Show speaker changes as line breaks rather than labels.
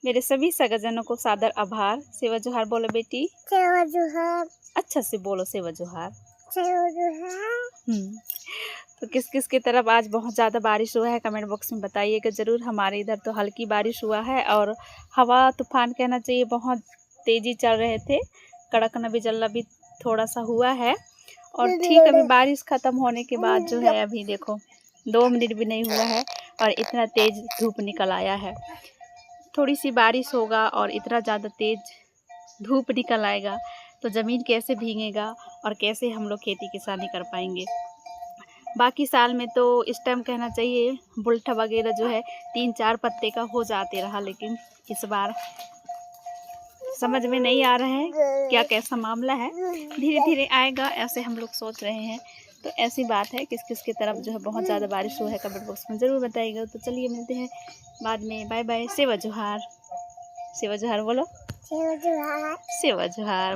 मेरे सभी सगाजनों को सादर आभार। सेवा जोहार बोलो बेटी।
सेवा जोहार।
अच्छा से बोलो सेवा जोहार।
सेवा जोहार।
तो किस किस की तरफ आज बहुत ज़्यादा बारिश हुआ है कमेंट बॉक्स में बताइएगा ज़रूर। हमारे इधर तो हल्की बारिश हुआ है और हवा तूफान कहना चाहिए बहुत तेज़ी चल रहे थे। कड़कना बिजलना भी थोड़ा सा हुआ है और ठीक अभी बारिश ख़त्म होने के बाद जो है अभी देखो 2 मिनट भी नहीं हुआ है और इतना तेज़ धूप निकल आया है। थोड़ी सी बारिश होगा और इतना ज़्यादा तेज़ धूप निकल आएगा तो ज़मीन कैसे भीगेगा और कैसे हम लोग खेती किसानी कर पाएंगे। बाकी साल में तो इस टाइम कहना चाहिए बुल्टा वगैरह जो है 3-4 पत्ते का हो जाते रहा, लेकिन इस बार समझ में नहीं आ रहा है क्या कैसा मामला है। धीरे धीरे आएगा ऐसे हम लोग सोच रहे हैं। तो ऐसी बात है किस किस की तरफ जो है बहुत ज़्यादा बारिश हुआ है कमेंट बॉक्स में ज़रूर बताइएगा। तो चलिए मिलते हैं बाद में। Bye bye. सेवा जोहार। सेवा जोहार बोलो।
सेवा जोहार।
सेवा जोहार।